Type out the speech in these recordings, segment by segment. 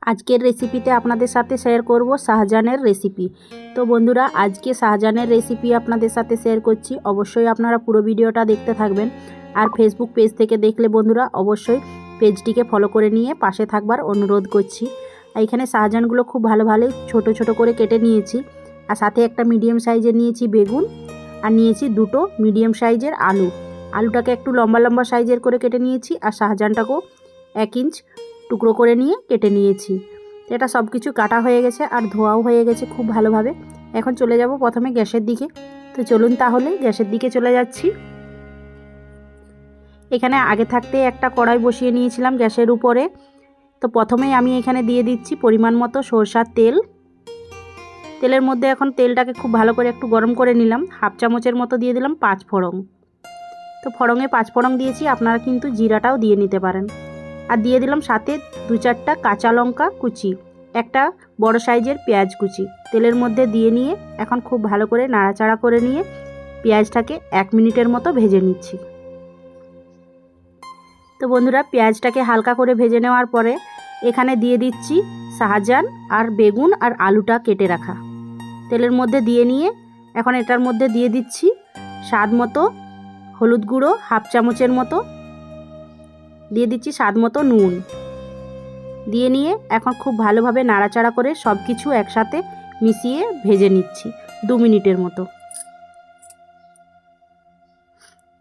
আজকের রেসিপিতে আপনাদের সাথে শেয়ার করব শাহজানের রেসিপি। তো বন্ধুরা, আজকে শাহজানের রেসিপি আপনাদের সাথে শেয়ার করছি। অবশ্যই আপনারা পুরো ভিডিওটা দেখতে থাকবেন। আর ফেসবুক পেজ থেকে দেখলে বন্ধুরা অবশ্যই পেজটিকে ফলো করে নিয়ে পাশে থাকবার অনুরোধ করছি। এখানে শাহজানগুলো খুব ভালোভাবে ছোট ছোট করে কেটে নিয়েছি। আর সাথে একটা মিডিয়াম সাইজের নিয়েছি বেগুন, আর নিয়েছি দুটো মিডিয়াম সাইজের আলু। আলুটাকে একটু লম্বা লম্বা সাইজের করে কেটে নিয়েছি, আর শাহজানটাকেও 1 ইঞ্চ টুকরো করে নিয়ে কেটে নিয়েছি। এটা সব কিছু কাটা হয়ে গেছে আর ধোয়াও হয়ে গেছে খুব ভালোভাবে। এখন চলে যাব প্রথমে গ্যাসের দিকে। তো চলুন তাহলে গ্যাসের দিকে চলে যাচ্ছি। এখানে আগে থাকতে একটা কড়াই বসিয়ে নিয়েছিলাম গ্যাসের উপরে। তো প্রথমেই আমি এখানে দিয়ে দিচ্ছি পরিমাণ মতো সরষার তেল। তেলের মধ্যে এখন তেলটাকে খুব ভালো করে একটু গরম করে নিলাম। 1/2 চামচের মতো দিয়ে দিলাম 5 ফোড়ন। তো ফোড়নে 5 ফোড়ন দিয়েছি, আপনারা কিন্তু জিরাটাও দিয়ে নিতে পারেন। আর দিয়ে দিলাম সাথে 2-4টা কাঁচা লঙ্কা কুচি, একটা বড় সাইজের পেঁয়াজ কুচি। তেলের মধ্যে দিয়ে নিয়ে এখন খুব ভালো করে নাড়াচাড়া করে নিয়ে পেঁয়াজটাকে 1 মিনিটের মতো ভেজে নিচ্ছি। তো বন্ধুরা, পেঁয়াজটাকে হালকা করে ভেজে নেওয়ার পরে এখানে দিয়ে দিচ্ছি শাহজান আর বেগুন আর আলুটা কেটে রাখা। তেলের মধ্যে দিয়ে নিয়ে এখন এটার মধ্যে দিয়ে দিচ্ছি স্বাদ মতো হলুদ গুঁড়ো 1/2 চামচের মতো, দিয়ে দিচ্ছি স্বাদ মতো নুন। দিয়ে নিয়ে এখন খুব ভালোভাবে নাড়াচাড়া করে সব কিছু একসাথে মিশিয়ে ভেজে নিচ্ছি 2 মিনিটের মতো।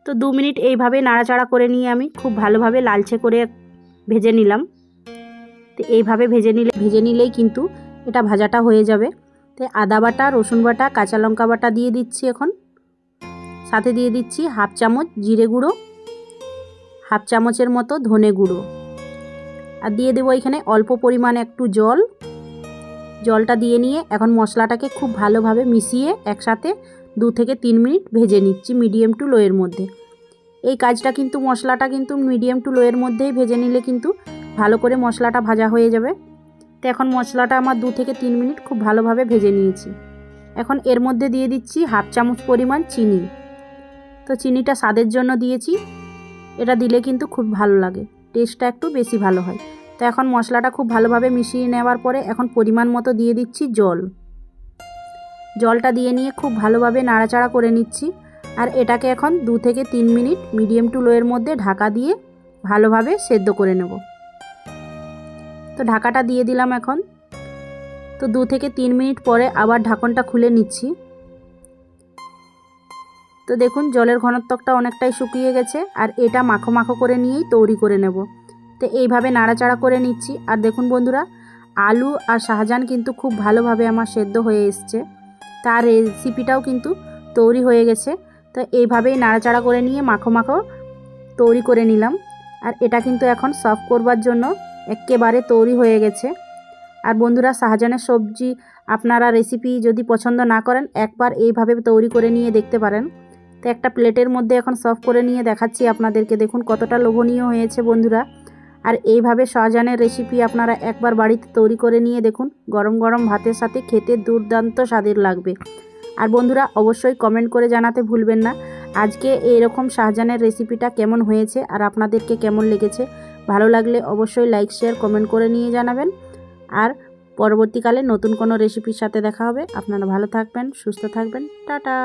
তো 2 মিনিট এইভাবে নাড়াচাড়া করে নিয়ে আমি খুব ভালোভাবে লালচে করে ভেজে নিলাম। তো এইভাবে ভেজে নিলেই কিন্তু এটা ভাজাটা হয়ে যাবে। তো আদা বাটা, রসুন বাটা, কাঁচা লঙ্কা বাটা দিয়ে দিচ্ছি এখন। সাথে দিয়ে দিচ্ছি 1/2 চামচ জিরে গুঁড়ো, 1/2 চামচের মতো ধনে গুঁড়ো। আর দিয়ে দেবো এখানে অল্প পরিমাণে একটু জল। জলটা দিয়ে নিয়ে এখন মশলাটাকে খুব ভালোভাবে মিশিয়ে একসাথে 2 থেকে 3 মিনিট ভেজে নিচ্ছি মিডিয়াম টু লোয়ের মধ্যে। এই কাজটা কিন্তু মশলাটা কিন্তু মিডিয়াম টু লোয়ের মধ্যেই ভেজে নিলে কিন্তু ভালো করে মশলাটা ভাজা হয়ে যাবে। তো এখন মশলাটা আমার 2 থেকে 3 মিনিট খুব ভালোভাবে ভেজে নিয়েছি। এখন এর মধ্যে দিয়ে দিচ্ছি 1/2 চামচ পরিমাণ চিনি। তো চিনিটা স্বাদের জন্য দিয়েছি, এটা দিলে কিন্তু খুব ভালো লাগে, টেস্টটা একটু বেশি ভালো হয়। তো এখন মশলাটা খুব ভালোভাবে মিশিয়ে নেওয়ার পরে এখন পরিমাণ মতো দিয়ে দিচ্ছি জল। জলটা দিয়ে নিয়ে খুব ভালোভাবে নাড়াচাড়া করে নিচ্ছি। আর এটাকে এখন 2 থেকে 3 মিনিট মিডিয়াম টু লোয়ের মধ্যে ঢাকা দিয়ে ভালোভাবে সেদ্ধ করে নেব। তো ঢাকাটা দিয়ে দিলাম এখন। তো 2 থেকে 3 মিনিট পরে আবার ঢাকনটা খুলে নিচ্ছি। তো দেখুন জলের ঘনত্বটা অনেকটাই শুকিয়ে গেছে, আর এটা মাখো মাখো করে নিয়েই তৈরি করে নেব। তো এইভাবে নাড়াচাড়া করে নিচ্ছি। আর দেখুন বন্ধুরা, আলু আর শাহজান কিন্তু খুব ভালোভাবে আমার সেদ্ধ হয়ে এসছে। তার রেসিপিটাও কিন্তু তৈরি হয়ে গেছে। তো এইভাবেই নাড়াচাড়া করে নিয়ে মাখো মাখো তৈরি করে নিলাম। আর এটা কিন্তু এখন সার্ভ করবার জন্য একেবারে তৈরি হয়ে গেছে। আর বন্ধুরা, শাহজানের সবজি আপনারা রেসিপি যদি পছন্দ না করেন, একবার এইভাবে তৈরি করে নিয়ে দেখতে পারেন। তো একটা প্লেটের মধ্যে এখন সার্ভ করে নিয়ে দেখাচ্ছি আপনাদেরকে। দেখুন কতটা লোভনীয় হয়েছে বন্ধুরা। আর এইভাবে শাহজানের রেসিপি আপনারা একবার বাড়িতে তৈরি করে নিয়ে দেখুন, গরম গরম ভাতের সাথে খেতে দুর্দান্ত স্বাদের লাগবে। আর বন্ধুরা, অবশ্যই কমেন্ট করে জানাতে ভুলবেন না আজকে এইরকম শাহজানের রেসিপিটা কেমন হয়েছে আর আপনাদেরকে কেমন লেগেছে। ভালো লাগলে অবশ্যই লাইক, শেয়ার, কমেন্ট করে নিয়ে জানাবেন। আর পরবর্তীকালে নতুন কোনো রেসিপির সাথে দেখা হবে। আপনারা ভালো থাকবেন, সুস্থ থাকবেন। টাটা।